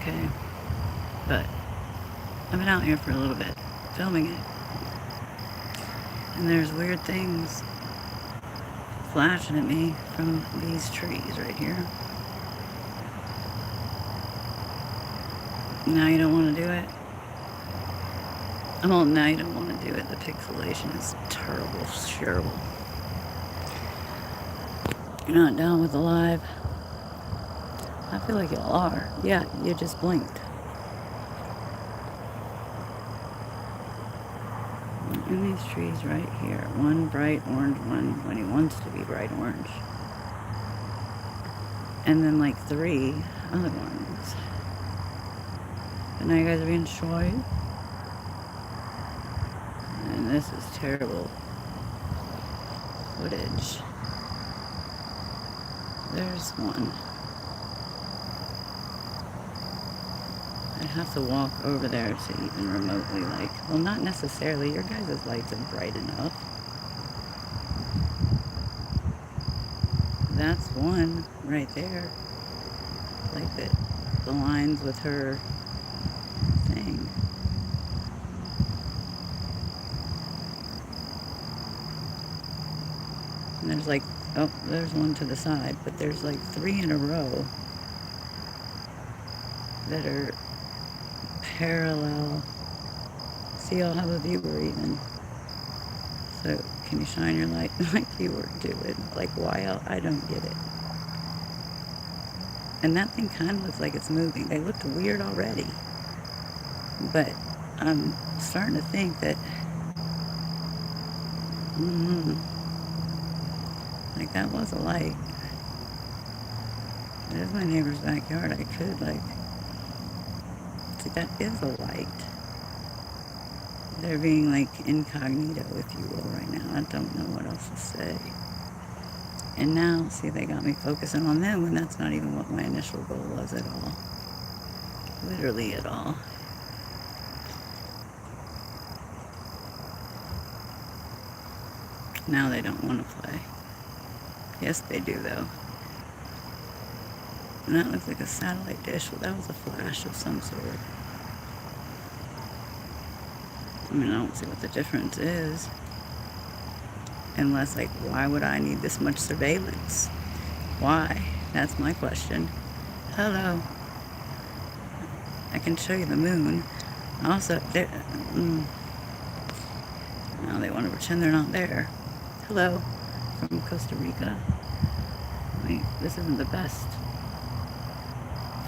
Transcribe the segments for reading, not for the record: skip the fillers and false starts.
okay? But I've been out here for a little bit, filming it. And there's weird things flashing at me from these trees right here. Now you don't want to do it? Oh, now you don't want to do it. The pixelation is terrible, terrible. You're not down with the live. I feel like y'all are. Yeah, you just blinked. In these trees right here. One bright orange one when he wants to be bright orange. And then like 3 other ones. But now you guys are being shy. And this is terrible footage. There's one. I'd have to walk over there to even remotely well, not necessarily. Your guys' lights are bright enough. That's one right there. Like the lines with her thing. And there's oh, there's one to the side, but there's 3 in a row that are parallel. See, I'll have a viewer even. So can you shine your light like you were doing? Why? I don't get it. And that thing kind of looks like it's moving. They looked weird already. But I'm starting to think that, that was a light. It is my neighbor's backyard. I could, see, that is a light. They're being, incognito, if you will, right now. I don't know what else to say. And now, see, they got me focusing on them when that's not even what my initial goal was at all. Literally at all. Now they don't want to play. Yes, they do, though. And that looks like a satellite dish. Well, that was a flash of some sort. I mean, I don't see what the difference is. Unless, why would I need this much surveillance? Why? That's my question. Hello. I can show you the moon. Also, now they want to pretend they're not there. Hello. From Costa Rica. Wait, this isn't the best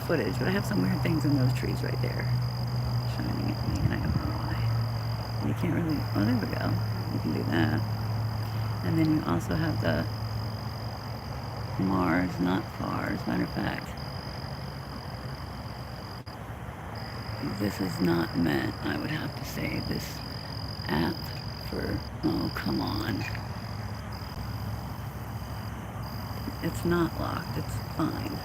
footage, but I have some weird things in those trees right there. Shining at me, and I don't know why. And you can't really, oh, there we go. You can do that. And then you also have the Mars, not far, as a matter of fact. This is not meant, I would have to say, this app for, oh, come on. It's not locked, it's fine.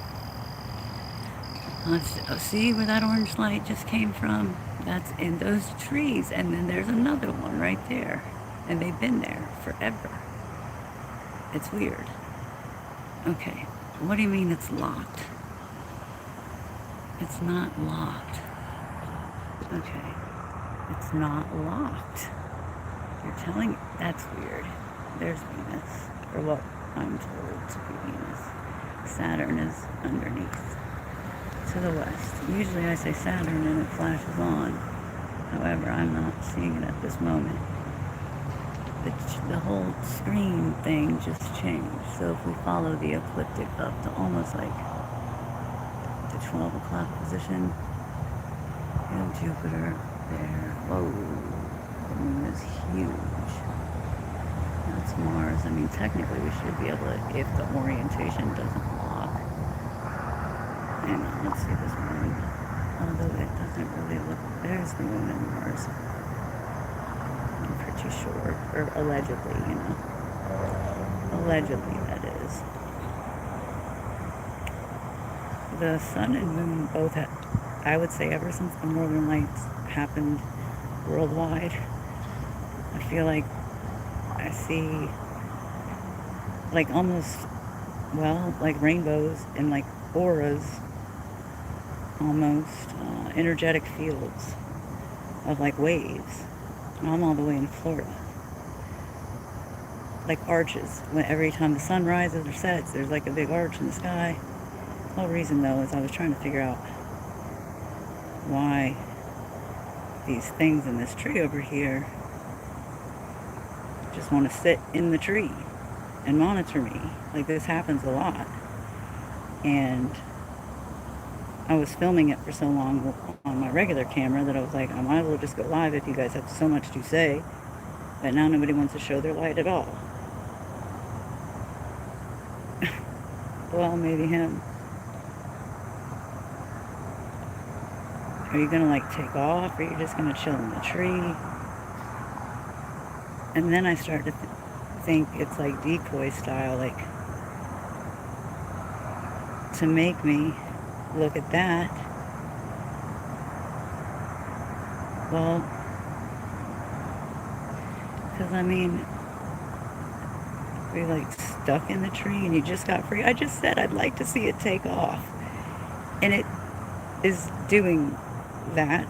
Let's see where that orange light just came from? That's in those trees, and then there's another one right there. And they've been there forever. It's weird. Okay, what do you mean it's locked? It's not locked. Okay, it's not locked. You're telling, that's weird. There's Venus, or what I'm told to be Venus. Saturn is underneath, to the west. Usually I say Saturn and it flashes on. However, I'm not seeing it at this moment. The whole screen thing just changed. So if we follow the ecliptic up to almost the 12 o'clock position, you have Jupiter there. Whoa, the moon is huge. That's Mars. I mean, technically we should be able to, if the orientation doesn't lock. Hang on, let's see this moon. Although it doesn't really look, there's the moon and Mars. I'm pretty sure, or allegedly, Allegedly, that is. The sun and moon both have, I would say ever since the Northern Lights happened worldwide, I feel like I see almost, well, rainbows and auras almost energetic fields of like waves. I'm all the way in Florida. Like arches. When every time the sun rises or sets, there's like a big arch in the sky. The whole reason though is I was trying to figure out why these things in this tree over here just want to sit in the tree and monitor me. Like this happens a lot. And I was filming it for so long on my regular camera that I was like, I might as well just go live if you guys have so much to say. But now nobody wants to show their light at all. Well, maybe him. Are you gonna like take off, or are you just gonna chill in the tree? And then I start to think it's like decoy style, like to make me look at that. Well, because I mean, we're like stuck in the tree and you just got free. I just said I'd like to see it take off. And it is doing that.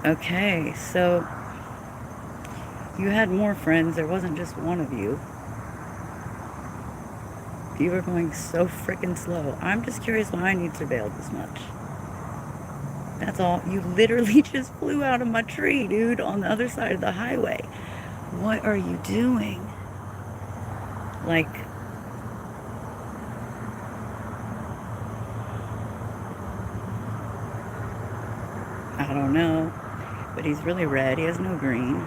Okay, so you had more friends. There wasn't just one of you. You were going so freaking slow. I'm just curious why I need surveilled this much. That's all. You literally just flew out of my tree, dude, on the other side of the highway. What are you doing? Like, I don't know. But he's really red. He has no green.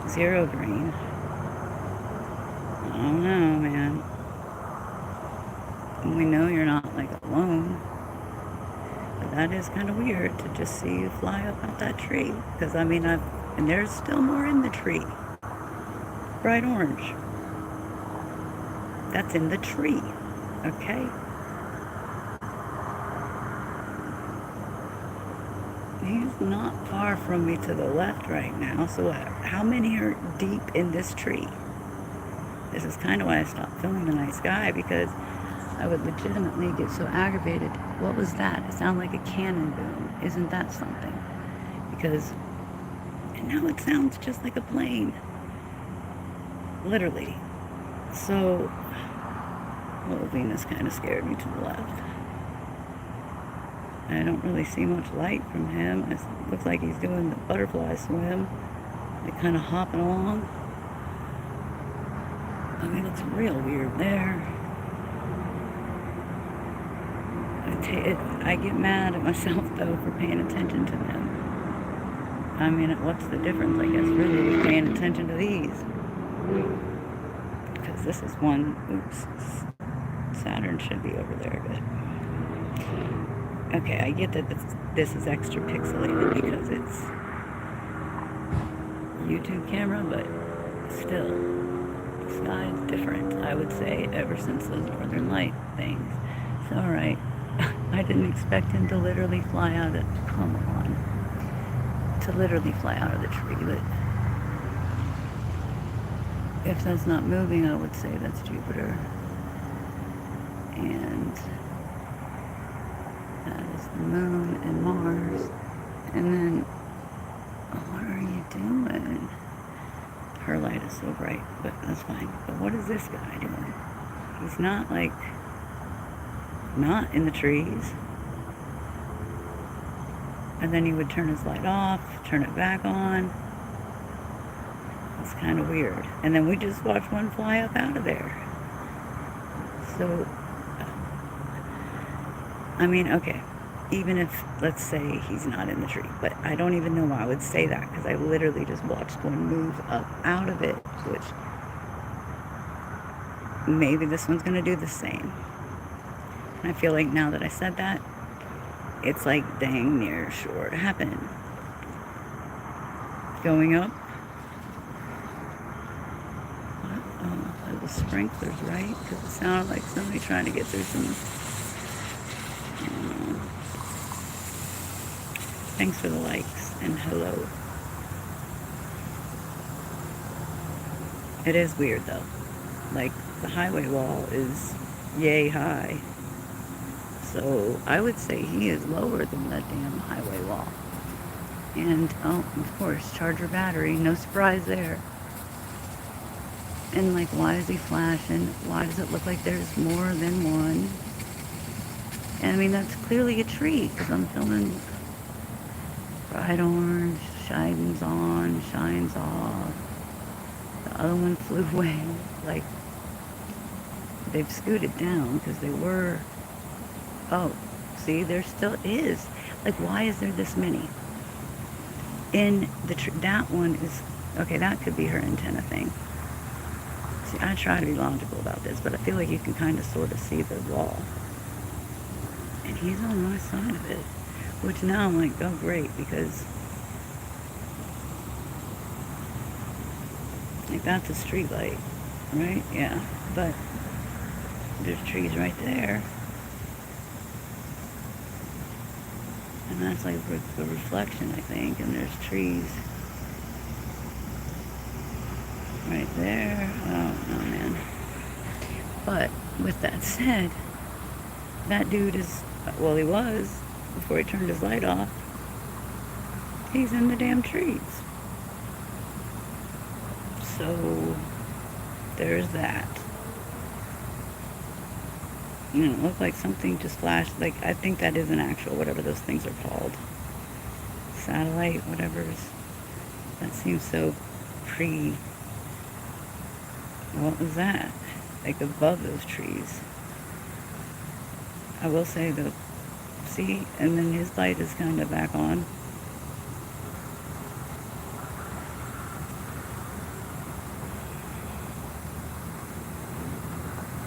0 green. I don't know, man. And we know you're not, like, alone. But that is kind of weird to just see you fly up out that tree. Because, I mean, and there's still more in the tree. Bright orange. That's in the tree. Okay? He's not far from me to the left right now. So how many are deep in this tree? This is kind of why I stopped filming the night sky, because I would legitimately get so aggravated. What was that? It sounded like a cannon boom. Isn't that something? Because and now it sounds just like a plane. Literally. So, well, Venus kind of scared me to the left. I don't really see much light from him. It looks like he's doing the butterfly swim. Like kind of hopping along. I mean, it's real weird there. I get mad at myself, though, for paying attention to them. I mean, what's the difference, I guess, really, with paying attention to these? Because this is one, oops, Saturn should be over there, but... Okay, I get that this is extra pixelated because it's YouTube camera, but still, the sky is different, I would say, ever since those northern light things. So, alright. I didn't expect him to literally fly out of, come on, to literally fly out of the tree, but if that's not moving, I would say that's Jupiter, and that is the moon and Mars, and then, what are you doing? Her light is so bright, but that's fine. But what is this guy doing? He's not like, not in the trees. And then he would turn his light off, turn it back on. It's kind of weird. And then we just watched one fly up out of there. So, I mean, okay, even if, let's say he's not in the tree, but I don't even know why I would say that, because I literally just watched one move up out of it, which maybe this one's going to do the same. And I feel like now that I said that, it's like dang near sure to happen. Going up. Oh, the sprinklers, right? Because it sounded like somebody trying to get through some... Thanks for the likes and hello. It is weird though. Like the highway wall is yay high. So I would say he is lower than that damn highway wall. And, oh, of course, charger battery, no surprise there. And, like, why is he flashing? Why does it look like there's more than one? And, I mean, that's clearly a tree, because I'm filming bright orange, shines on, shines off. The other one flew away. Like, they've scooted down, because they were... Oh, see, there still is. Like, why is there this many? In the that one is... Okay, that could be her antenna thing. See, I try to be logical about this, but I feel like you can kind of sort of see the wall. And he's on my side of it. Which now I'm like, oh great, because... Like, that's a street light, right? Yeah, but there's trees right there. And that's like a reflection, I think, and there's trees right there. Oh, no, man. But with that said, that dude is, well, he was, before he turned his light off, he's in the damn trees. So, there's that. You know, it looked like something just flashed. Like, I think that is an actual, whatever those things are called. Satellite, whatever's. That seems so what was that? Like, above those trees. I will say, though, see? And then his light is kind of back on.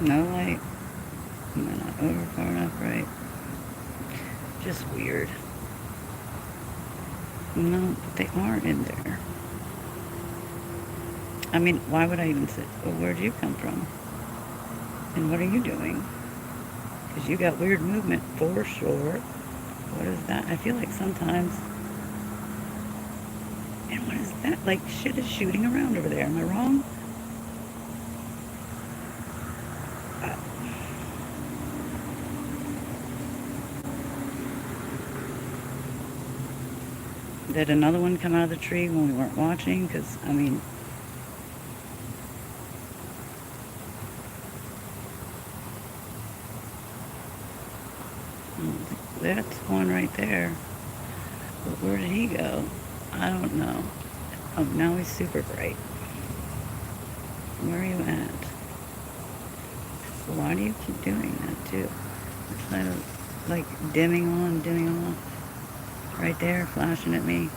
No light. Am I not over far enough, right? Just weird. No, but they aren't in there. I mean, why would I even sit? Well, where'd you come from? And what are you doing? Because you got weird movement for sure. What is that? I feel like sometimes... And what is that? Like, shit is shooting around over there. Am I wrong? Did another one come out of the tree when we weren't watching? Because, I mean... That's one right there. But where did he go? I don't know. Oh, now he's super bright. Where are you at? Why do you keep doing that, too? It's kind of like dimming on, dimming off. Right there, flashing at me.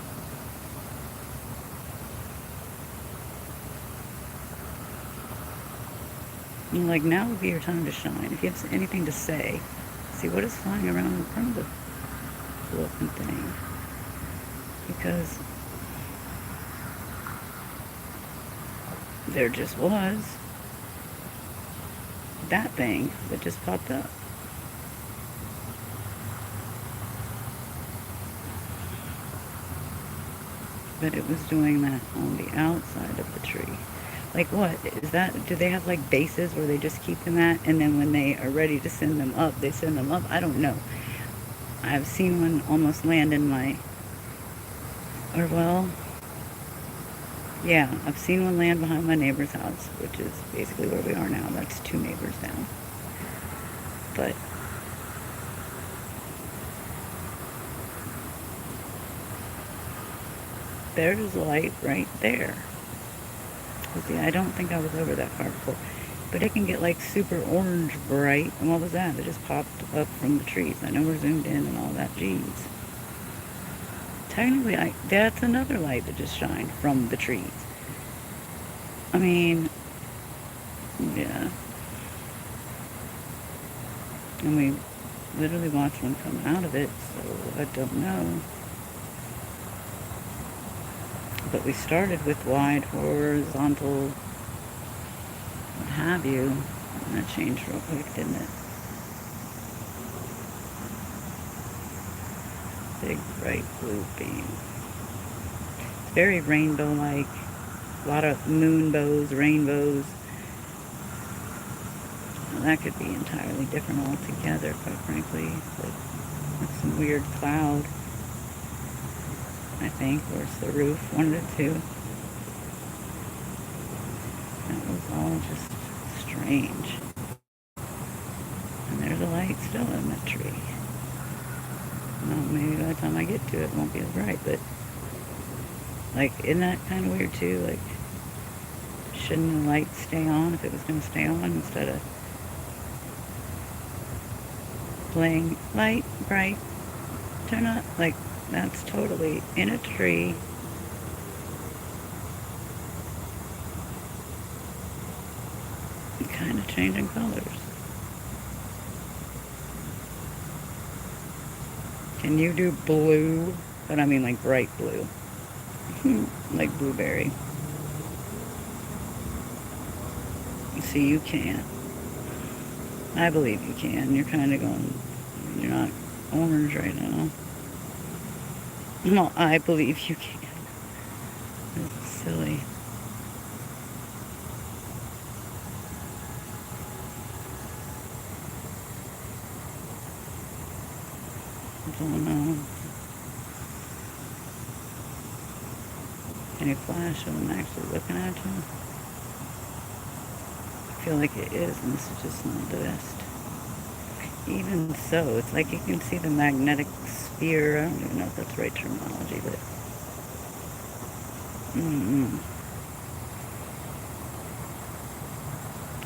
And like, now would be your time to shine. If you have anything to say, see what is flying around in front of the flipping thing. Because there just was that thing that just popped up. But it was doing that on the outside of the tree. Like, what is that? Do they have like bases where they just keep them at, and then when they are ready to send them up, they send them up? I don't know. I've seen one almost land in my, or well, yeah, I've seen one land behind my neighbor's house, which is basically where we are now. That's 2 neighbors down. But there's light right there. See, I don't think I was over that far before. But it can get like super orange bright. And what was that? It just popped up from the trees. I know we're zoomed in and all that. Jeez. Technically, that's another light that just shined from the trees. I mean, yeah. And we literally watched one come out of it, so I don't know. But we started with wide, horizontal, what have you. And that changed real quick, didn't it? Big, bright blue beam. It's very rainbow-like. A lot of moon bows, rainbows. I that could be entirely different altogether, quite frankly. But it's some weird cloud, I think, or it's the roof, one of the two. That was all just strange. And there's a light still in the tree. Well, maybe by the time I get to it, it won't be as bright, but, like, isn't that kind of weird, too? Like, shouldn't the light stay on if it was going to stay on instead of playing light, bright, turn up? Like, that's totally in a tree. Kind of changing colors. Can you do blue? But I mean like bright blue. Like blueberry. See, you can. I believe you can. You're kind of going, you're not orange right now. Well, I believe you can. It's silly. I don't know. Can you flash when I'm actually looking at you? I feel like it is, and this is just not the best. Even so, it's like you can see the magnetic sphere. I don't even know if that's the right terminology, but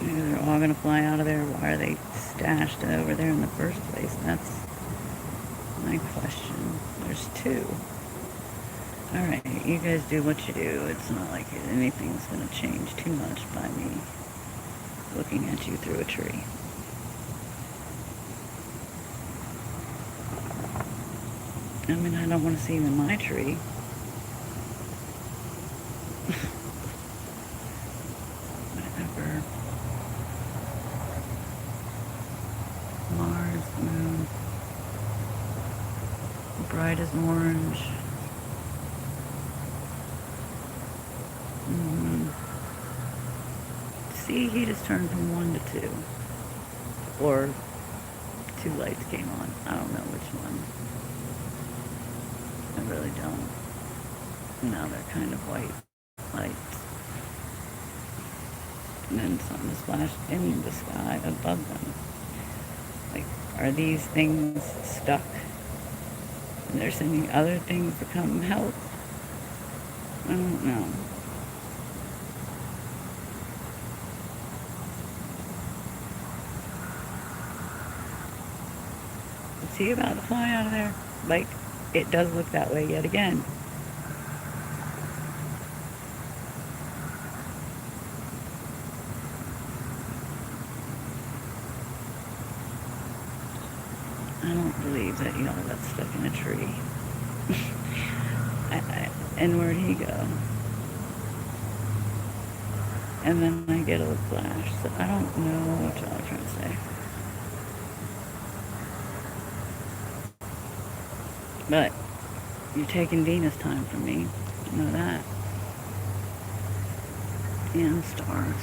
maybe they're all going to fly out of there. Why are they stashed over there in the first place? That's my question. There's two. Alright, you guys do what you do. It's not like anything's going to change too much by me looking at you through a tree. I mean, I don't want to see even my tree. Whatever. Mars, moon. Bright as orange. See, he just turned from 1 to 2. Or 2 lights came on. I don't know which one. I really don't. Now they're kind of white lights. And then something splashed in the sky above them. Like, are these things stuck? And they're sending other things to come help? I don't know. Is he about to fly out of there? Like, it does look that way yet again. I don't believe that y'all got stuck in a tree. And where'd he go? And then I get a flash. So I don't know what y'all are trying to say. But you're taking Venus time from me. You know that. And stars.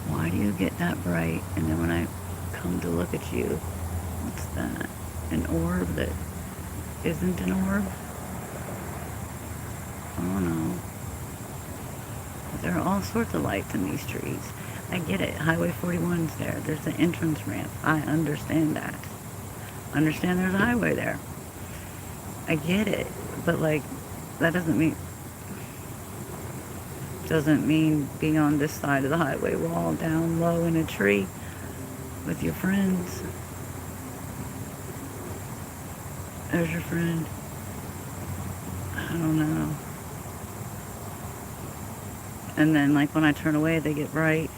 Why do you get that bright? And then when I come to look at you, what's that? An orb that isn't an orb? I don't know. There are all sorts of lights in these trees. I get it. Highway 41's there. There's an entrance ramp. I understand that. I understand there's a highway there. I get it. But, like, that doesn't mean being on this side of the highway wall down low in a tree with your friends. There's your friend. I don't know. And then, like, when I turn away, they get bright.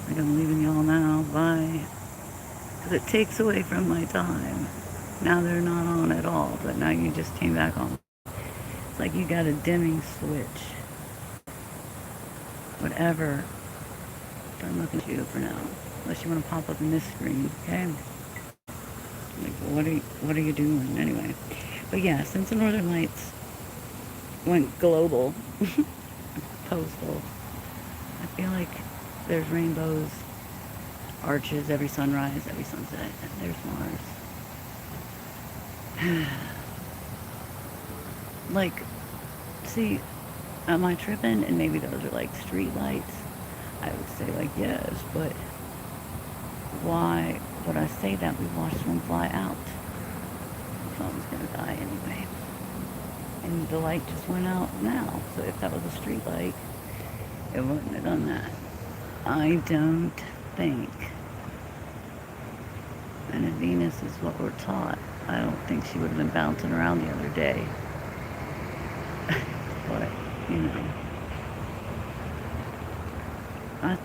Like, I'm leaving y'all now. Bye. Because it takes away from my time. Now they're not on at all, but now you just came back on. It's like you got a dimming switch. Whatever. I'm looking at you for now. Unless you want to pop up in this screen, okay? Like, what are you doing anyway? But yeah, since the Northern Lights went global, postal, I feel like there's rainbows arches every sunrise, every sunset. There's Mars. Like, see, am I tripping? And maybe those are like street lights. I would say like yes, but why would I say that? We watched one fly out. The phone's gonna die anyway. And the light just went out now. So if that was a street light, it wouldn't have done that. I don't think. And if Venus is what we're taught, I don't think she would have been bouncing around the other day. But, you know,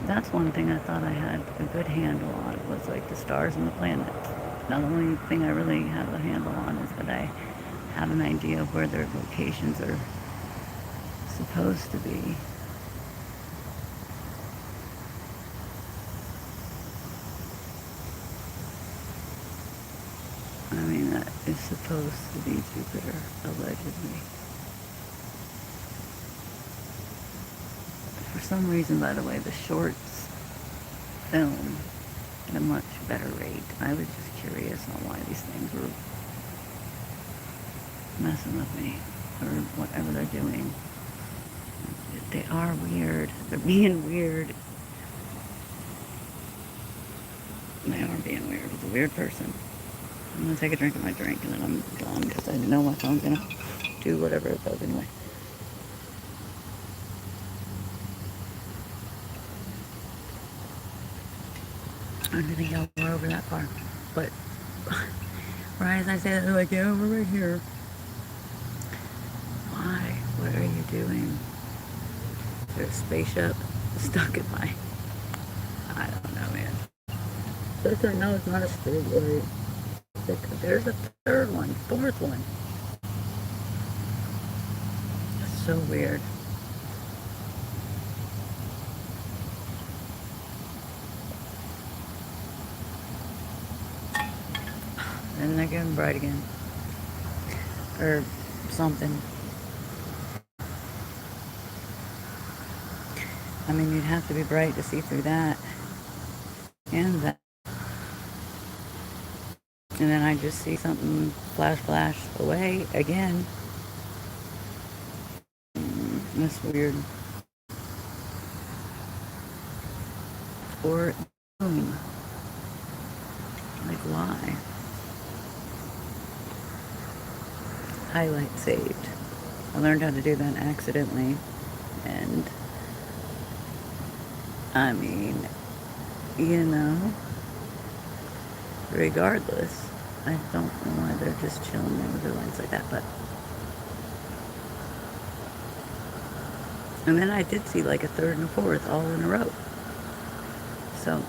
that's one thing I thought I had a good handle on, was like the stars and the planets. Now the only thing I really have a handle on is that I have an idea of where their locations are supposed to be. I mean, that is supposed to be Jupiter, allegedly. For some reason, by the way, the shorts film at a much better rate. I was just curious on why these things were messing with me, or whatever they're doing. They are weird. They're being weird. They are being weird. It's a weird person. I'm gonna take a drink of my drink and then I'm gone because I know my phone's gonna do whatever it does anyway. I don't think y'all were over that far, but right as I say that, they're like, yeah, we're right here. Why? What are you doing? There's a spaceship stuck in my... I don't know, man. No, it's not a street light. There's a third one, fourth one. It's so weird. And they're getting bright again. Or something. I mean, you'd have to be bright to see through that. And that. And then I just see something flash away again. That's weird. Or boom. Like, why? Highlight saved. I learned how to do that accidentally. And, I mean, you know, regardless, I don't know why they're just chilling there with their lights like that, but. And then I did see like a third and a fourth all in a row. So,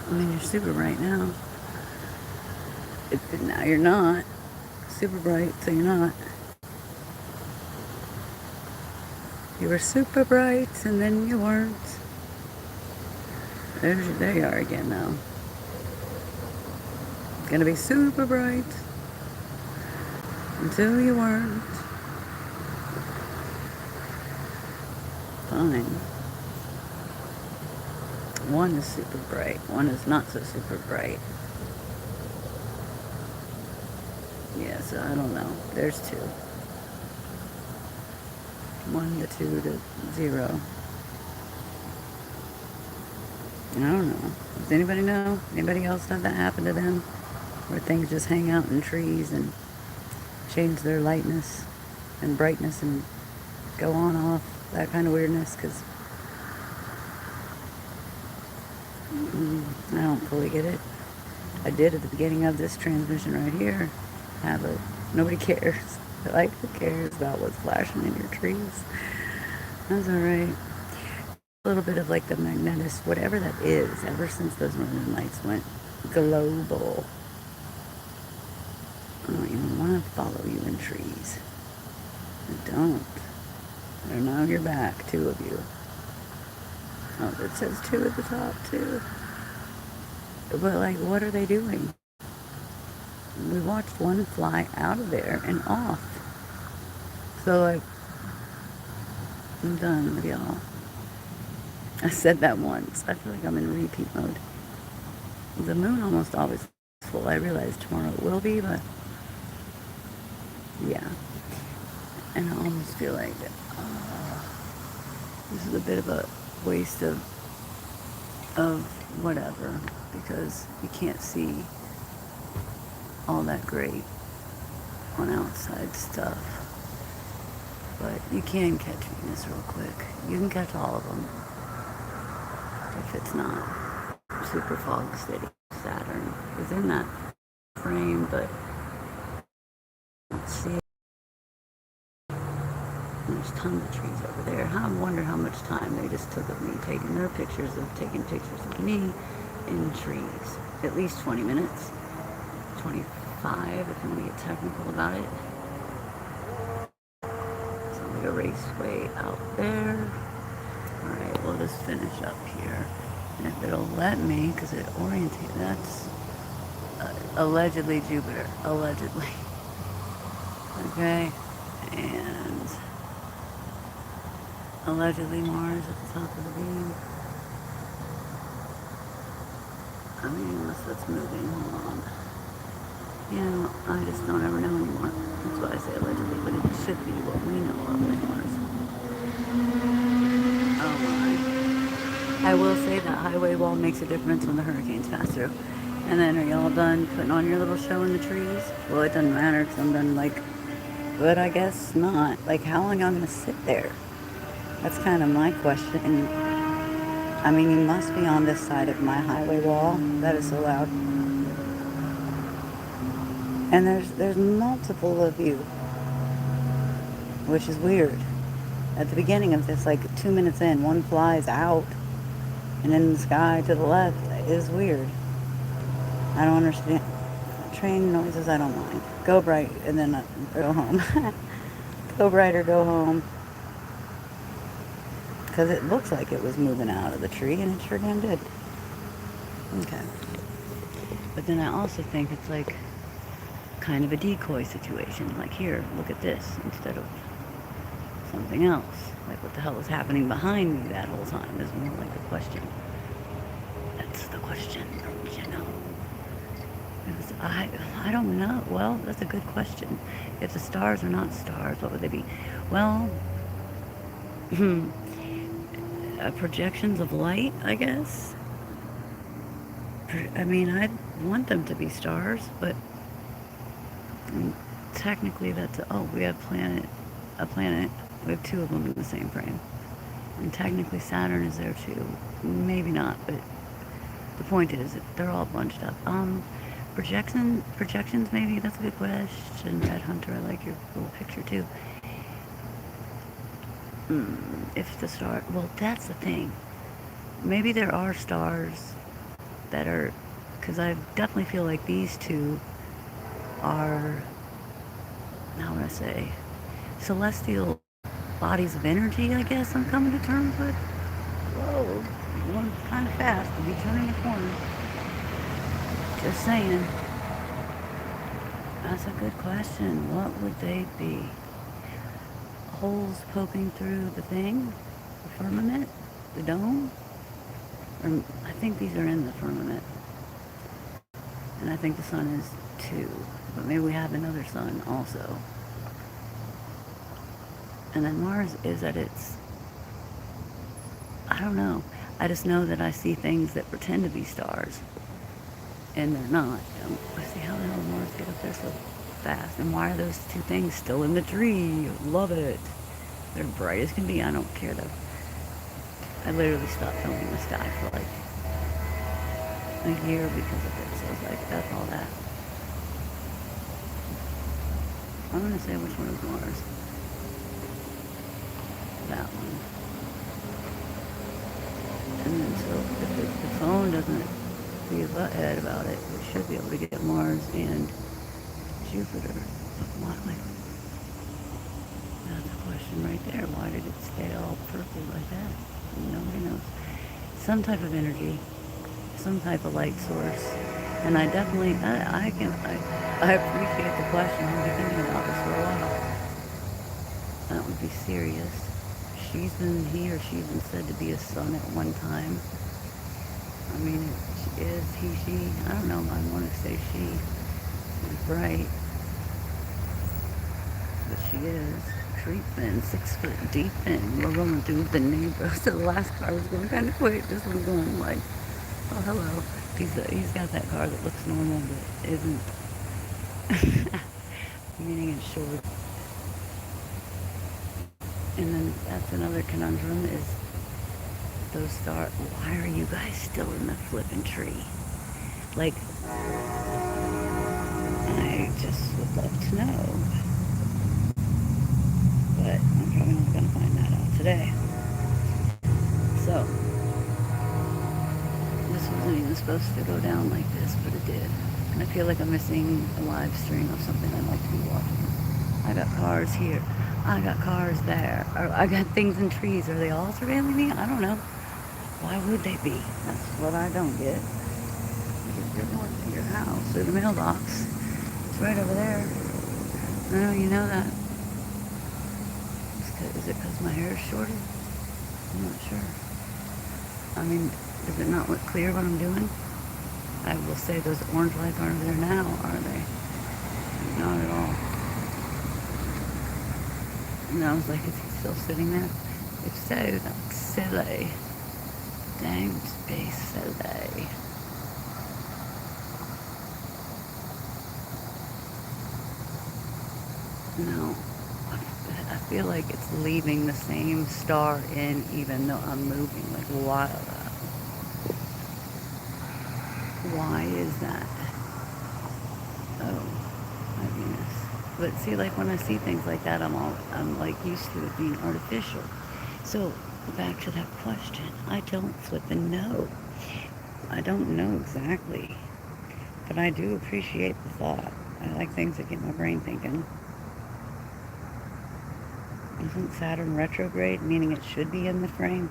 I mean, you're super bright now. Now you're not super bright, so you're not. You were super bright, and then you weren't. There you are again now. Gonna be super bright until you weren't. Fine. One is super bright. One is not so super bright. Yeah, so I don't know. There's two. 1 to 2 to 0. I don't know. Does anybody know? Anybody else have that happen to them? Where things just hang out in trees and change their lightness and brightness and go on off, that kind of weirdness? Because I don't fully get it. I did at the beginning of this transmission right here have a... Nobody cares. Like, who cares about what's flashing in your trees? That's alright. A little bit of like the magnetic, whatever that is, ever since those northern lights went global. I don't even want to follow you in trees. I don't. They're now on your back, 2 of you. Oh, it says 2 at the top too. But like, what are they doing? We watched one fly out of there and off. So like, I'm done with y'all. I said that once. I feel like I'm in repeat mode. The moon almost always is full. I realize tomorrow it will be, but yeah. And I almost feel like this is a bit of a waste of whatever, because you can't see all that great on outside stuff. But you can catch Venus real quick. You can catch all of them if it's not super fog steady. Saturn is in that frame, but let's see. There's tons of trees over there. I wonder how much time they just took of me taking their pictures taking pictures of me in trees. At least 20 minutes. 25 if you want to get technical about it. So like a raceway out there. Alright, we'll just finish up here. And if it'll let me, because it orientated, that's allegedly Jupiter. Allegedly. Okay. And allegedly Mars at the top of the beam. I mean, unless that's moving. Hold on. You know, I just don't ever know anymore. That's why I say allegedly, but it should be what we know of as Mars. Oh my. I will say that highway wall makes a difference when the hurricanes pass through. And then are y'all done putting on your little show in the trees? Well, it doesn't matter because I'm done, like, but I guess not. Like, how long am I going to sit there? That's kind of my question. I mean, you must be on this side of my highway wall. That is so loud. And there's multiple of you, which is weird. At the beginning of this, like 2 minutes in, one flies out, and in the sky to the left is weird. I don't understand. Train noises, I don't mind. Go bright, and then go home. Go bright or go home. Because it looks like it was moving out of the tree, and it sure damn did. Okay. But then I also think it's like kind of a decoy situation. Like, here, look at this, instead of something else. Like, what the hell was happening behind me that whole time is more like the question. That's the question, you know. Because I don't know. Well, that's a good question. If the stars are not stars, what would they be? Well, projections of light, I guess. I mean, I'd want them to be stars, but technically that's we have a planet. We have two of them in the same frame. And technically Saturn is there too. Maybe not, but the point is that they're all bunched up. Projections maybe, that's a good question. Red Hunter, I like your little picture too. If the star, well, that's the thing. Maybe there are stars that are, because I definitely feel like these two are, how would I say, celestial bodies of energy, I guess I'm coming to terms with. Whoa, going kind of fast to be turning a corner. Just saying. That's a good question. What would they be? Holes poking through the thing? The firmament? The dome? Or, I think these are in the firmament. And I think the sun is too. But maybe we have another sun also. And then Mars is at its, I don't know. I just know that I see things that pretend to be stars. And they're not. I see how the hell Mars get up there so fast. And why are those two things still in the tree? Love it. They're bright as can be. I don't care though. I literally stopped filming the sky for like a year because of it. So I was like, that's all that. I'm going to say which one is Mars. That one. And then so if the phone doesn't be a butthead about it, we should be able to get Mars and Jupiter. But why, like, that's a question right there. Why did it stay all purple like that? Nobody knows. Some type of energy, some type of light source. And I definitely, I appreciate the question. I'll be thinking about this for a while. That would be serious he or she's been said to be a sun at one time. I mean, she is, he, she, I don't know, I want to say she is bright, but she is. Tree fin, 6 foot deep in. We're going through the neighborhood. So the last car was going kind of quick. This one's going like, oh, hello. He's got that car that looks normal but isn't. Meaning it's short. And then that's another conundrum is those stars. Why are you guys still in the flipping tree? Like, I just would love to know. But I'm probably not going to find that out today. So, this wasn't even supposed to go down like this, but it did. And I feel like I'm missing a live stream of something I'd like to be watching. I got cars here. I got cars there. Or I got things in trees. Are they all surveilling me? I don't know. Why would they be? That's what I don't get. If you're going to your house or the mailbox, it's right over there. I know you know that. Is it because my hair is shorter? I'm not sure. I mean, does it not look clear what I'm doing? I will say those orange lights aren't over there now, are they? Not at all. And I was like, is he still sitting there? If so, that's silly. Don't be silly. No. I feel like it's leaving the same star in even though I'm moving. Like, why is that? Oh, my Venus. But see, like when I see things like that, I'm like used to it being artificial. So back to that question. I don't flippin' know. I don't know exactly. But I do appreciate the thought. I like things that get my brain thinking. Isn't Saturn retrograde, meaning it should be in the frame?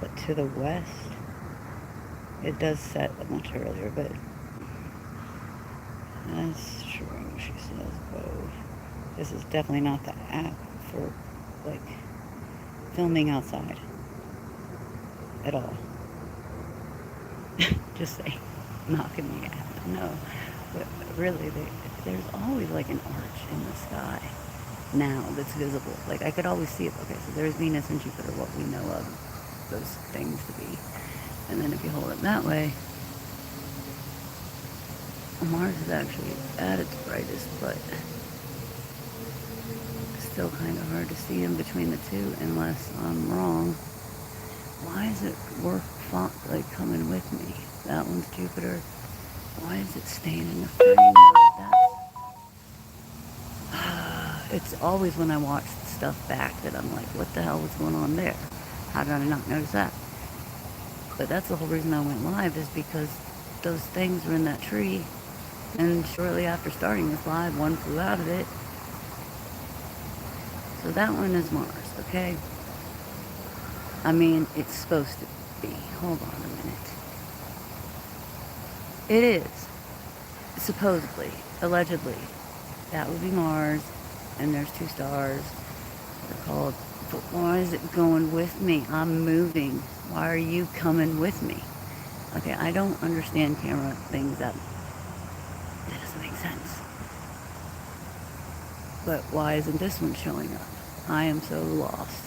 But to the west, it does set much earlier, but that's true, she says, both. This is definitely not the app for, like, filming outside. At all. Just saying. Knocking the app. No. But really, there's always, like, an arch in the sky now that's visible. Like, I could always see it. Okay, so there's Venus and Jupiter, what we know of those things to be. And then if you hold it that way, Mars is actually at its brightest, but still kind of hard to see in between the two unless I'm wrong. Why is it like coming with me? That one's Jupiter. Why is it staying in the frame like that? It's always when I watch stuff back that I'm like, what the hell was going on there? How did I not notice that? But that's the whole reason I went live, is because those things were in that tree, and shortly after starting this live, one flew out of it. So that one is Mars, okay? I mean, it's supposed to be. Hold on a minute. It is. Supposedly. Allegedly. That would be Mars, and there's 2 stars. They're called. But why is it going with me? I'm moving. Why are you coming with me? Okay, I don't understand camera things that doesn't make sense. But why isn't this one showing up? I am so lost.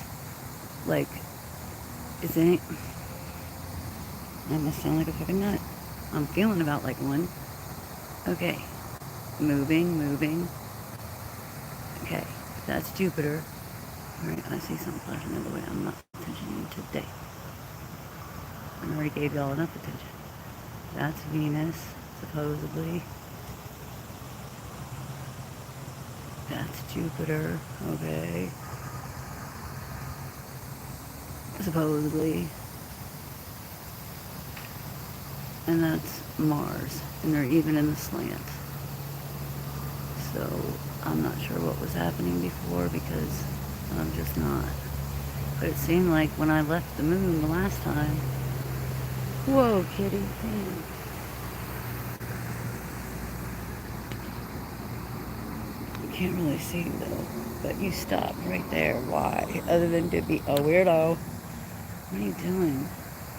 Like, is it? I must sound like a fucking nut. I'm feeling about like one. Okay, moving. Okay, that's Jupiter. Alright, I see something flashing the other way. I'm not attention today. I already gave y'all enough attention. That's Venus, supposedly. That's Jupiter, okay. Supposedly. And that's Mars. And they're even in the slant. So, I'm not sure what was happening before because I'm just not. But it seemed like when I left the moon the last time. Whoa, kitty. Damn. can't really see though. But you stopped right there. Why? Other than to be a weirdo. What are you doing?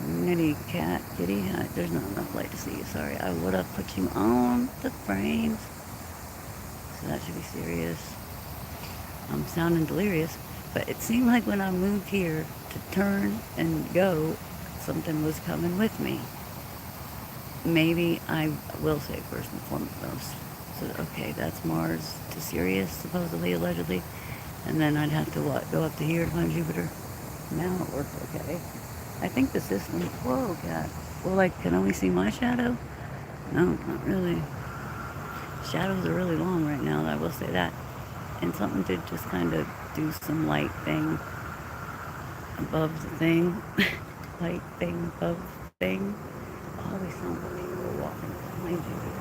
Nitty cat, kitty hat. There's not enough light to see you. Sorry. I would have put you on the frames. So that should be serious. I'm sounding delirious. But it seemed like when I moved here to turn and go, something was coming with me. Maybe I will say first and foremost. So, okay, that's Mars to Sirius, supposedly, allegedly. And then I'd have to, what, go up to here to find Jupiter? Now it worked okay. I think the system, whoa, cat. Well, like, can only see my shadow? No, not really. Shadows are really long right now, I will say that. And something did just kind of do some light thing above the thing. Light thing above the thing. Always sounds like people walking behind you.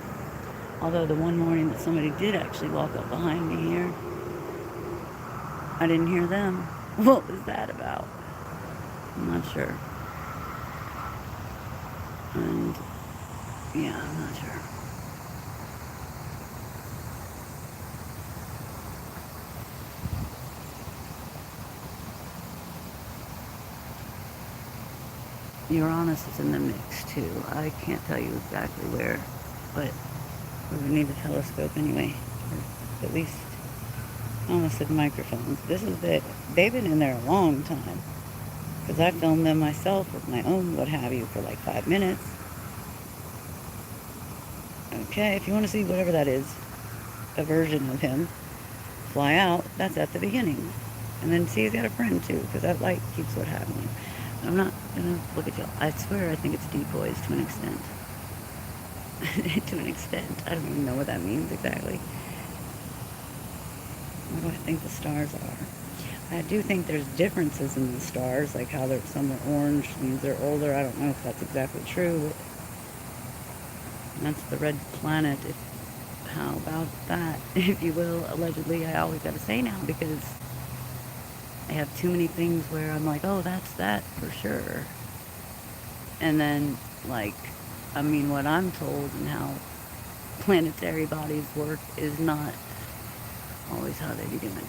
Although the one morning that somebody did actually walk up behind me here, I didn't hear them. What was that about? I'm not sure. And yeah, I'm not sure. Uranus is in the mix too. I can't tell you exactly where, but we would need a telescope anyway. Or at least, I almost said microphones. This is it. They've been in there a long time. Because I filmed them myself with my own what have you for like 5 minutes. Okay, if you want to see whatever that is, a version of him, fly out, that's at the beginning. And then see he's got a friend too, because that light keeps what happening. I'm not going to look at y'all. I swear I think it's decoys to an extent. To an extent. I don't even know what that means exactly. What do I think the stars are? I do think there's differences in the stars, like how some are orange means they're older. I don't know if that's exactly true, but that's the red planet. How about that, if you will, allegedly. I always got to say now because I have too many things where I'm like, oh, that's that for sure. And then, like, I mean, what I'm told and how planetary bodies work is not always how they begin.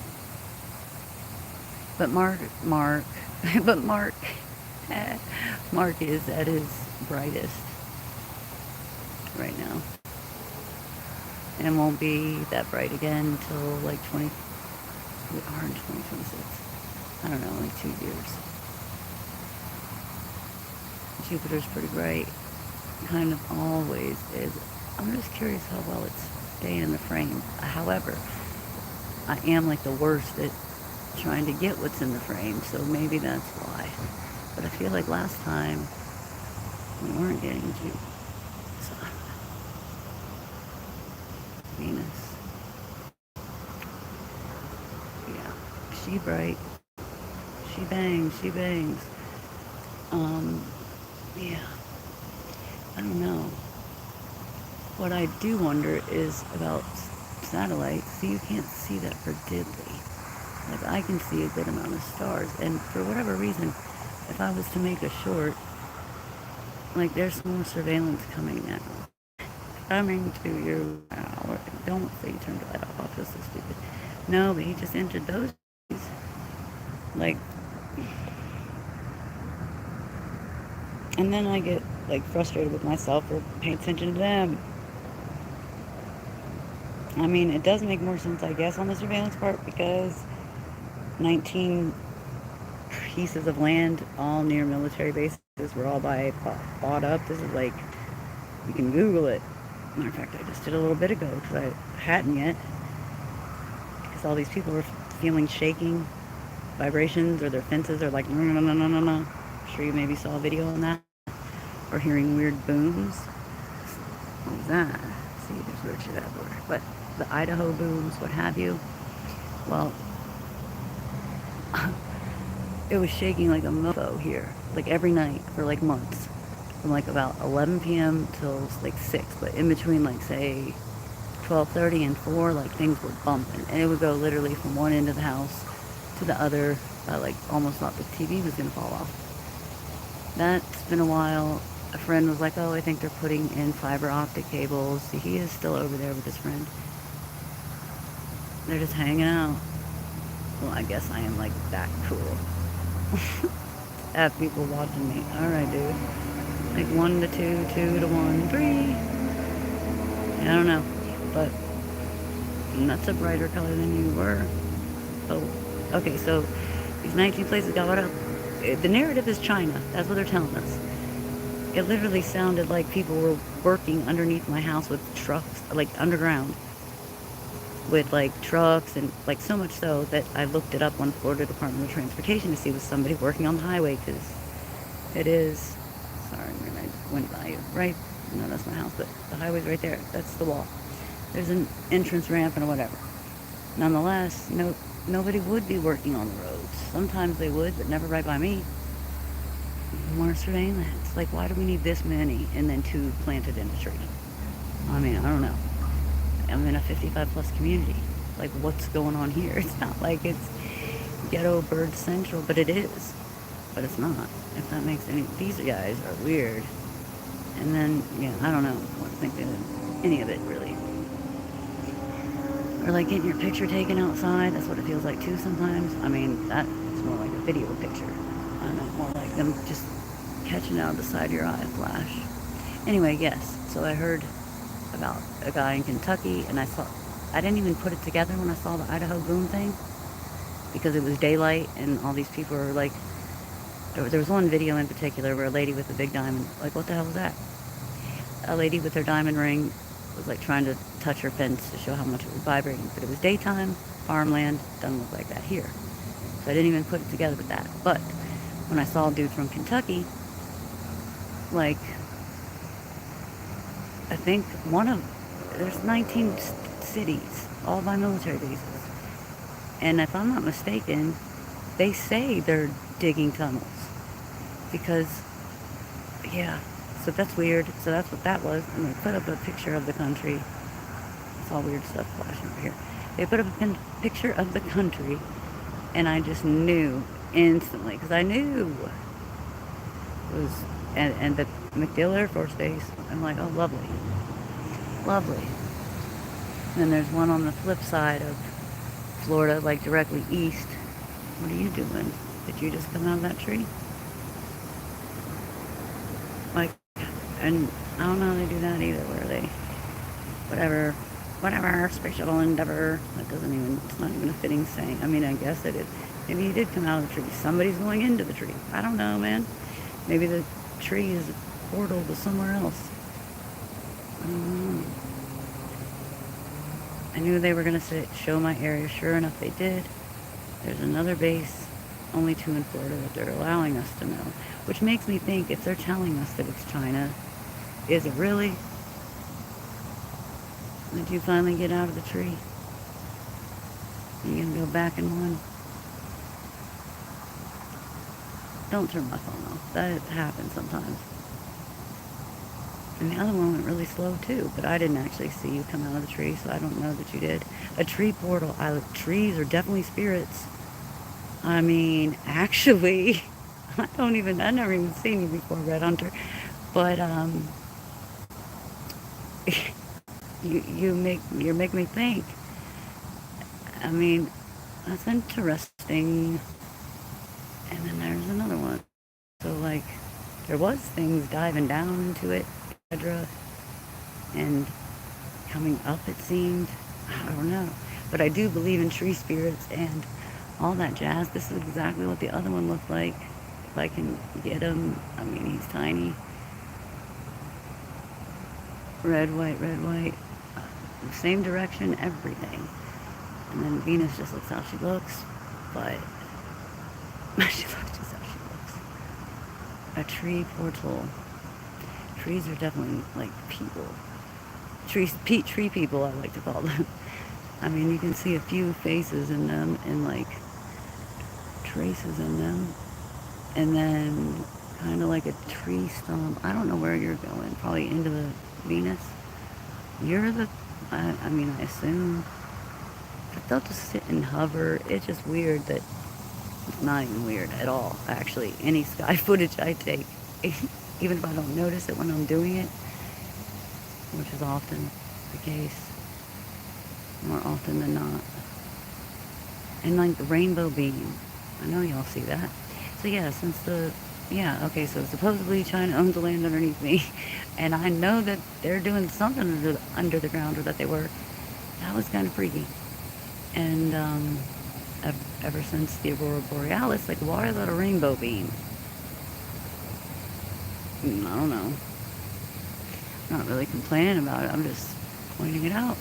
But but Mark is at his brightest right now. And won't be that bright again until like we are in 2026. I don't know, like 2 years. Jupiter's pretty bright. Kind of always is. I'm just curious how well it's staying in the frame. However, I am like the worst at trying to get what's in the frame, so maybe that's why. But I feel like last time we weren't getting to. So, Venus. Yeah, she bright. She bangs. She bangs. Yeah. I don't know. What I do wonder is about satellites. See, you can't see that for diddly. Like, I can see a good amount of stars. And for whatever reason, if I was to make a short, like, there's more surveillance coming now. Coming to you now. Don't say you turned the light off. I feel so stupid. No, but he just entered those. Like, and then I get, like, frustrated with myself for paying attention to them. I mean, it does make more sense, I guess, on the surveillance part because 19 pieces of land all near military bases were all bought up. This is like, you can Google it. Matter of fact, I just did a little bit ago because I hadn't yet. Because all these people were feeling shaking vibrations, or their fences are like, no, no, no, no, no, no. I'm sure you maybe saw a video on that. Or hearing weird booms. What was that? See, there's weird shit everywhere. But the Idaho booms, what have you. Well, it was shaking like a mofo here, like every night for like months, from like about 11 p.m. till like 6, but in between, like, say 12:30 and 4, like, things were bumping, and it would go literally from one end of the house to the other. I like almost thought the TV was gonna fall off. That's been a while. A friend was like, oh, I think they're putting in fiber optic cables. He is still over there with his friend. They're just hanging out. Well, I guess I am like that cool. Have people watching me. Alright, dude. Like 1 to 2, 2 to 1, 3. I don't know. But that's a brighter color than you were. Oh, okay, so these 19 places got up. The narrative is China. That's what they're telling us. It literally sounded like people were working underneath my house with trucks, like underground, with like trucks, and like so much so that I looked it up on Florida Department of Transportation to see was somebody working on the highway, because it is. Sorry, I went by you. Right? No, that's my house, but the highway's right there. That's the wall. There's an entrance ramp and whatever. Nonetheless, nobody would be working on the roads. Sometimes they would, but never right by me. More surveillance. Like, why do we need this many and then 2 planted in a tree? I mean, I don't know. I'm in a 55 plus community. Like, what's going on here? It's not like it's ghetto bird central, but it is. But it's not. If that makes any... These guys are weird. And then, yeah, I don't know what to think of any of it, really. Or like getting your picture taken outside. That's what it feels like too sometimes. I mean, that's more like a video picture. I don't know, more like them just catching out of the side of your eye a flash. Anyway, yes. So I heard about a guy in Kentucky, and I didn't even put it together when I saw the Idaho boom thing, because it was daylight and all these people were like, there was one video in particular where a lady with a big diamond, like, what the hell was that? A lady with her diamond ring was like trying to touch her fence to show how much it was vibrating, but it was daytime, farmland, doesn't look like that here. So I didn't even put it together with that. But when I saw a dude from Kentucky, like, I think there's 19 cities, all by military bases. And if I'm not mistaken, they say they're digging tunnels. Because, yeah, so that's weird. So that's what that was. And they put up a picture of the country. It's all weird stuff flashing over here. They put up a picture of the country, and I just knew instantly, because I knew it was, and the MacDill Air Force Base. I'm like, oh, lovely. Lovely. Then there's one on the flip side of Florida, like directly east. What are you doing? Did you just come out of that tree? Like, and I don't know how they do that either, where they, whatever, special endeavor. That doesn't even, it's not even a fitting saying. I mean, I guess it is. Maybe he did come out of the tree. Somebody's going into the tree. I don't know, man. Maybe the tree is a portal to somewhere else. I don't know. I knew they were going to show my area. Sure enough, they did. There's another base, only 2 in Florida, that they're allowing us to know. Which makes me think, if they're telling us that it's China, is it really? Did you finally get out of the tree? You gonna go back in one? Don't turn my phone off. That happens sometimes. And the other one went really slow too, but I didn't actually see you come out of the tree, so I don't know that you did. A tree portal. Trees are definitely spirits. I mean, actually, I've never even seen you before, Red Hunter. But you make me think. I mean, that's interesting. And then there's another one. So like, there was things diving down into it, etc. And coming up, it seemed. I don't know. But I do believe in tree spirits and all that jazz. This is exactly what the other one looked like. If I can get him. I mean, he's tiny. Red, white, red, white. Same direction, everything. And then Venus just looks how she looks. But she looks just how she looks. A tree portal. Trees are definitely like people. Tree people, I like to call them. I mean, you can see a few faces in them and like traces in them. And then kind of like a tree stump. I don't know where you're going. Probably into the Venus. You're the, I mean, I assume. But they'll just sit and hover. It's just weird that, it's not even weird at all, actually. Any sky footage I take, even if I don't notice it when I'm doing it, which is often the case, more often than not. And like the rainbow beam. I know y'all see that. So yeah, since yeah, okay, so supposedly China owns the land underneath me, and I know that they're doing something under the ground, or that they were. That was kind of freaky. And ever since the aurora borealis, like, why is that a rainbow beam? I don't know. I'm not really complaining about it. I'm just pointing it out.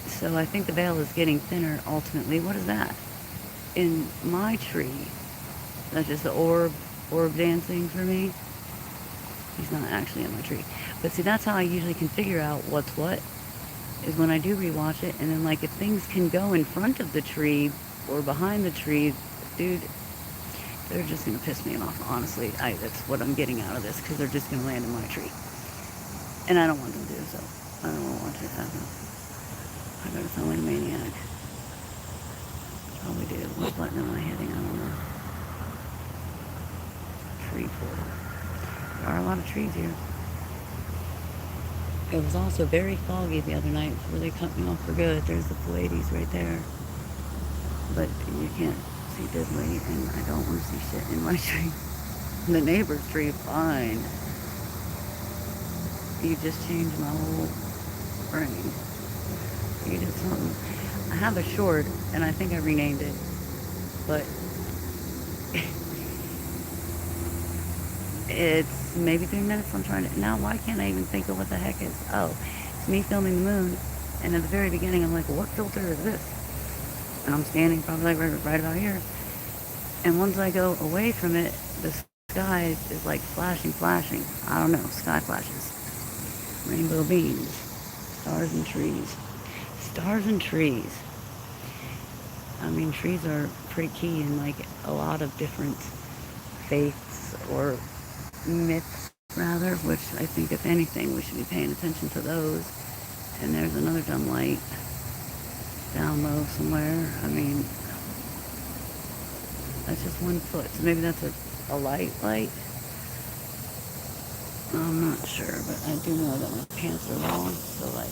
So I think the veil is getting thinner ultimately. What is that? In my tree, that's just the orb dancing for me. He's not actually in my tree. But see, that's how I usually can figure out what's what, is when I do rewatch it. And then, like, if things can go in front of the tree or behind the tree, dude, they're just going to piss me off, honestly. That's what I'm getting out of this, because they're just going to land in my tree. And I don't want them to, so I don't want to watch it happen. I gotta sound like a maniac. Probably do. What button am I hitting? I don't know. Tree portal. There are a lot of trees here. It was also very foggy the other night before they cut me off for good. There's the Pleiades right there. But you can't see diddly, and I don't want to see shit in my tree. The neighbor's tree, fine. You just changed my whole brain. You did something. I have a short, and I think I renamed it. But it's maybe 3 minutes. I'm trying to. Now, why can't I even think of what the heck is? Oh, it's me filming the moon. And at the very beginning, I'm like, what filter is this? And I'm standing probably like right about here. And once I go away from it, the sky is like flashing. I don't know, sky flashes. Rainbow beams. Stars and trees. Stars and trees. I mean, trees are pretty key in like a lot of different faiths or myths, rather, which I think, if anything, we should be paying attention to those. And there's another dumb light down low somewhere. I mean, that's just 1 foot. So maybe that's a light. I'm not sure, but I do know that my pants are long, so like,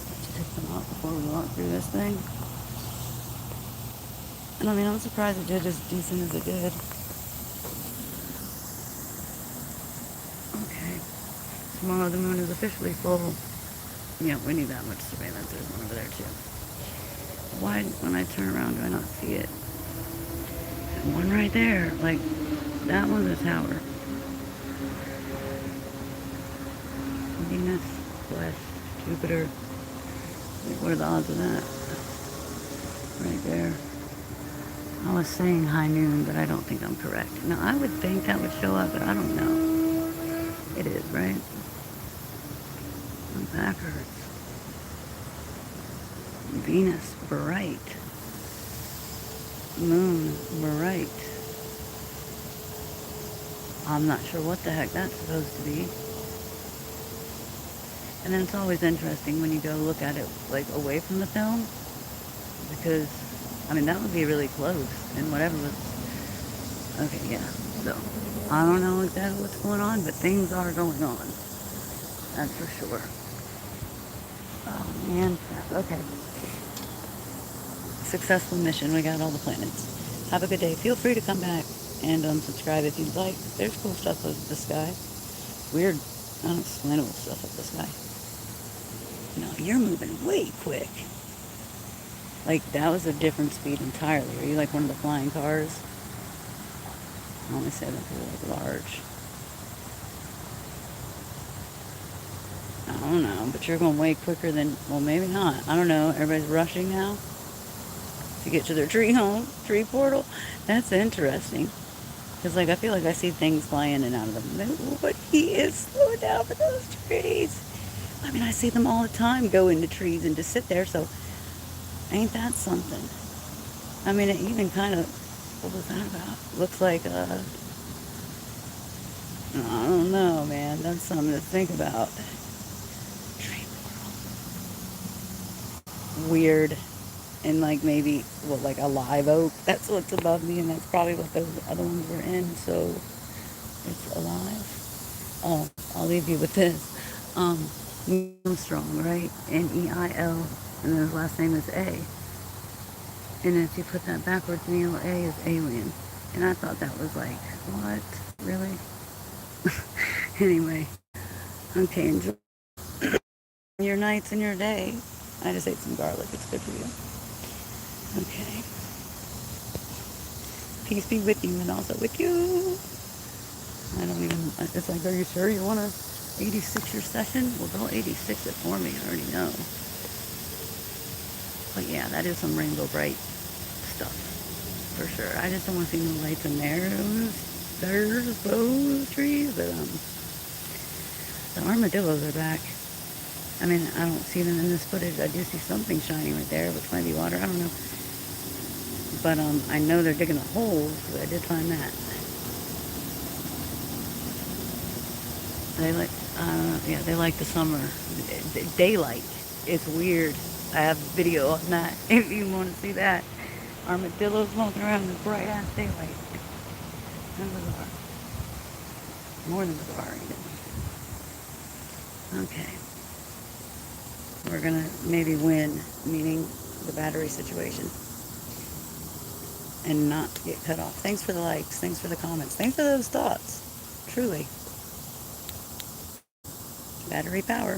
let's take them off before we walk through this thing. And I mean, I'm surprised it did as decent as it did. Okay. Tomorrow the moon is officially full. Yeah, we need that much surveillance. There's one over there too. Why, when I turn around, do I not see it? And one right there. Like, that one's a tower. Venus, West, Jupiter. What are the odds of that? Right there. I was saying high noon, but I don't think I'm correct. Now, I would think that would show up, but I don't know. It is, right? My back hurts. Venus, bright. Moon, bright. I'm not sure what the heck that's supposed to be. And then it's always interesting when you go look at it, like, away from the film, because, I mean, that would be really close, and whatever was, okay, yeah, so, I don't know exactly what's going on, but things are going on, that's for sure. Oh, man, okay. Successful mission, we got all the planets. Have a good day. Feel free to come back and subscribe if you'd like. There's cool stuff up the sky. Weird, unexplainable stuff up the sky. No, you're moving way quick. Like, that was a different speed entirely. Are you like one of the flying cars? I only say that because they're like large. I don't know, but you're going way quicker than, well, maybe not. I don't know. Everybody's rushing now to get to their tree portal. That's interesting. Because, like, I feel like I see things fly in and out of them. But he is slowing down for those trees. I mean, I see them all the time go into trees and just sit there, so ain't that something? I mean, it even kind of, what was that about? Looks like, I don't know, man. That's something to think about. Tree portal. Weird. And, like, maybe, well, like a live oak. That's what's above me, and that's probably what those other ones were in, so it's alive. Oh, I'll leave you with this. Neil Strong, right? Neil. and then his last name is A. And if you put that backwards, Neil A is alien. And I thought that was like, what? Really? Anyway, okay, enjoy your nights and your day. I just ate some garlic. It's good for you. Okay. Peace be with you and also with you. I don't even, it's like, are you sure you want to 86 your session? Well, they'll 86 it for me. I already know. But yeah, that is some rainbow bright stuff. For sure. I just don't want to see no lights in there. Those trees. But, the armadillos are back. I mean, I don't see them in this footage. I do see something shiny right there, which might be water. I don't know. But I know they're digging a hole, because I did find that. They like, yeah, they like the summer. Daylight. It's weird. I have video on that if you want to see that. Armadillos walking around in the bright ass daylight. And bizarre. More than bizarre, even. Okay. We're gonna maybe win, meaning the battery situation, and not get cut off. Thanks for the likes. Thanks for the comments. Thanks for those thoughts. Truly. Battery power.